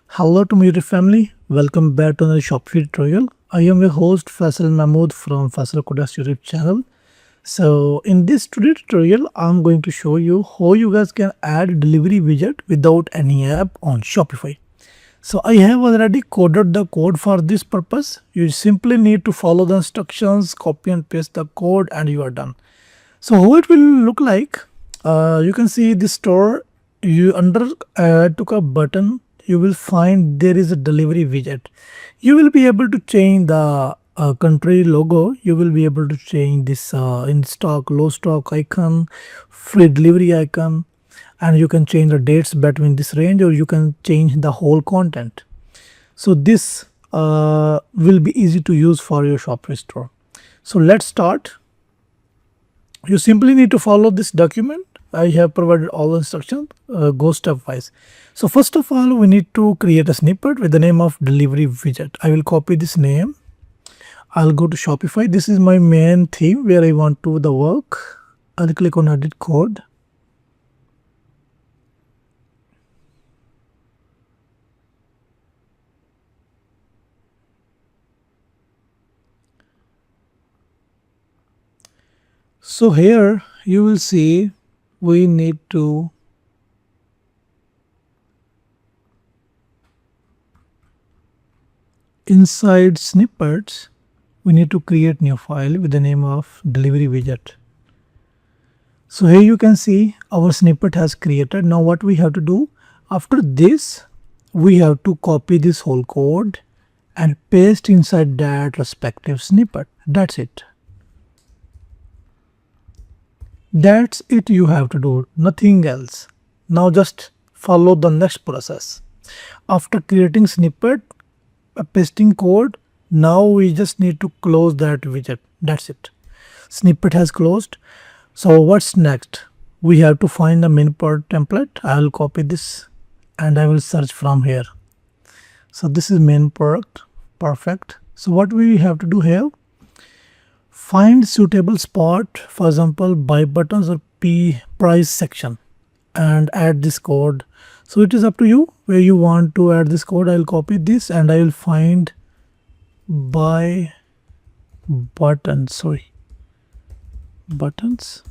Hello to my YouTube family. Welcome back to another Shopify tutorial. I am your host Faisal Mahmood from Faisal Kodas YouTube channel. So in this today tutorial, I'm going to show you how you guys can add delivery widget without any app on Shopify. So I have already coded the code for this purpose. You simply need to follow the instructions, copy and paste the code, and you are done. So how it will look like? You can see the store. You under add to a button, you will find there is a delivery widget. You will be able to change the country logo. You will be able to change this in stock, low stock icon, free delivery icon, and you can change the dates between this range, or you can change the whole content. So this will be easy to use for your Shopify store. So let's start. You simply need to follow this document. I have provided all the instructions. Go stepwise. So first of all, we need to create a snippet with the name of delivery widget. I will copy this name. I'll go to Shopify. This is my main theme where I want to do the work. I'll click on edit code. So here you will see we need to inside snippets, we need to create new file with the name of delivery widget. So here you can see our snippet has created. Now what we have to do after this, we have to copy this whole code and paste inside that respective snippet. That's it. That's it, you have to do nothing else. Now just follow the next process. After creating snippet, pasting code, now we just need to close that widget. That's it. Snippet has closed. So what's next? We have to find the main part template. I will copy this and I will search from here. So this is main part. Perfect. So what we have to do here? Find suitable spot, for example, buy buttons or price section, and add this code. So it is up to you where you want to add this code. I will copy this and I will find buy buttons. Buttons.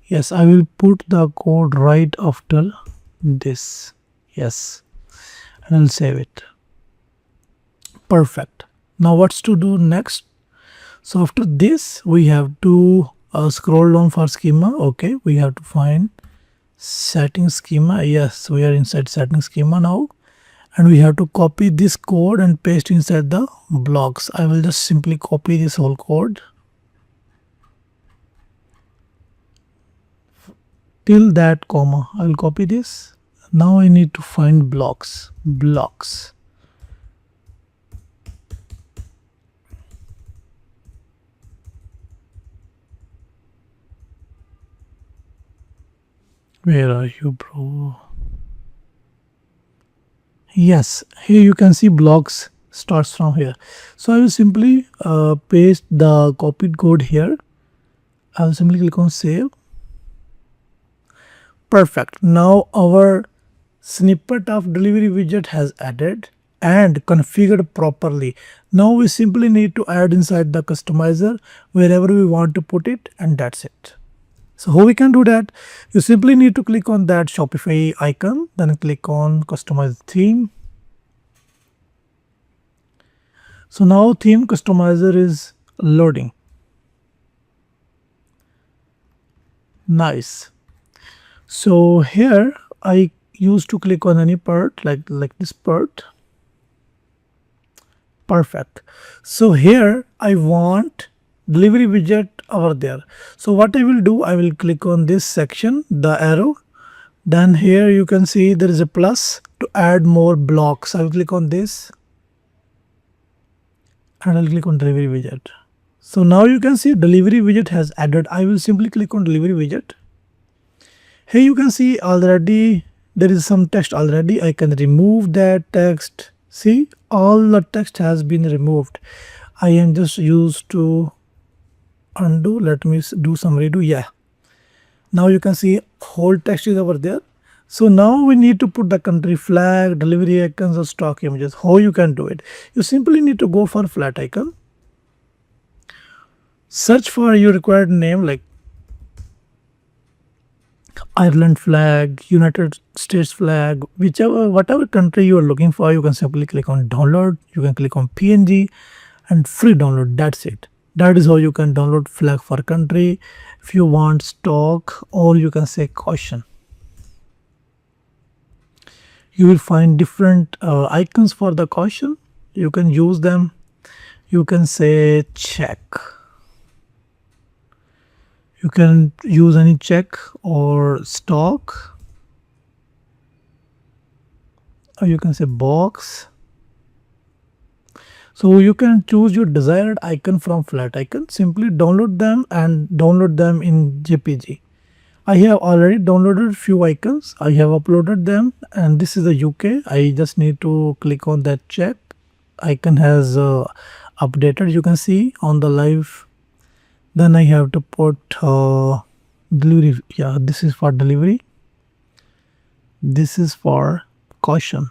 Yes, I will put the code right after this. Yes, and I'll save it. Perfect. Now what's to do next? So after this, we have to scroll down for schema. Okay, we have to find setting schema. Yes, we are inside setting schema now, and we have to copy this code and paste inside the blocks. I will just simply copy this whole code till that comma. I will copy this. Now I need to find blocks. Where are you, bro? Yes, here you can see blocks starts from here. So I will simply paste the copied code here. I will simply click on save. Perfect. Now our snippet of delivery widget has added and configured properly. Now we simply need to add inside the customizer wherever we want to put it, and that's it. So how we can do that? You simply need to click on that Shopify icon, then click on customize theme. So now theme customizer is loading. Nice. So here I used to click on any part like this part. Perfect. So here I want delivery widget over there. So what I will do, I will click on this section, the arrow. Then here you can see there is a plus to add more blocks. I will click on this and I'll click on delivery widget. So now you can see delivery widget has added. I will simply click on delivery widget. Here you can see already there is some text already. I can remove that text. See, all the text has been removed. I am just used to undo. Let me do some redo. Yeah, now you can see whole text is over there. So now we need to put the country flag, delivery icons or stock images. How you can do it? You simply need to go for flat icon. Search for your required name like Ireland flag, United States flag, whatever country you are looking for, you can simply click on download. You can click on PNG and free download. That's it. That is how you can download flag for country. If you want stock, or you can say caution. You will find different icons for the caution. You can use them. You can say check. You can use any check or stock, or you can say box. So you can choose your desired icon from flat icon. Simply download them and download them in JPG. I have already downloaded few icons. I have uploaded them, and this is the UK. I just need to click on that check. Icon has updated. You can see on the live. Then I have to put delivery. Yeah, this is for delivery. This is for caution.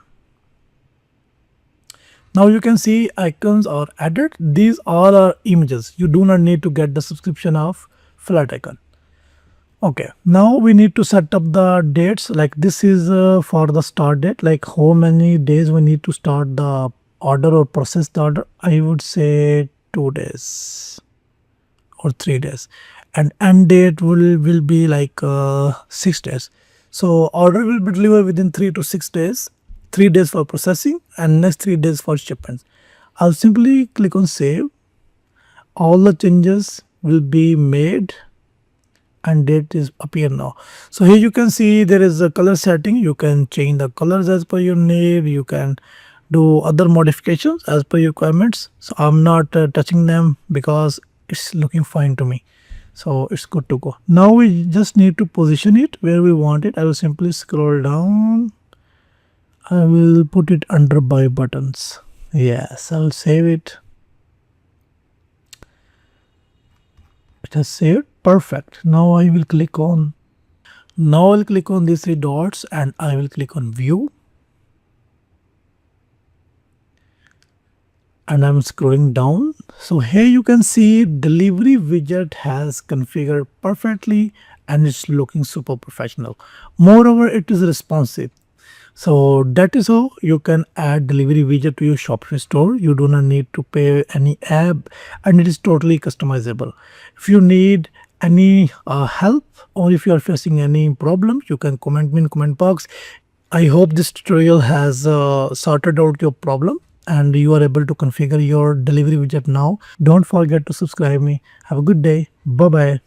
Now you can see icons are added. These all are images. You do not need to get the subscription of flat icon. Okay, now we need to set up the dates. Like this is for the start date, like how many days we need to start the order or process the order. I would say 2 days or 3 days, and end date will be like 6 days. So order will be delivered within 3 to 6 days. 3 days for processing and next 3 days for shipments. I'll simply click on save. All the changes will be made and date is appear now. So here you can see there is a color setting. You can change the colors as per your need. You can do other modifications as per your requirements. So I'm not touching them because it's looking fine to me. So it's good to go. Now we just need to position it where we want it. I will simply scroll down. I will put it under buy buttons. Yes, I'll save it. It has saved. Perfect. Now I will click on these three dots and I will click on view. And I'm scrolling down. So here you can see delivery widget has configured perfectly and it's looking super professional. Moreover, it is responsive. So that is how you can add delivery widget to your Shopify store. You do not need to pay any app and it is totally customizable. If you need any help or if you are facing any problem, you can comment me in comment box. I hope this tutorial has sorted out your problem and you are able to configure your delivery widget now. Don't forget to subscribe me. Have a good day. Bye bye.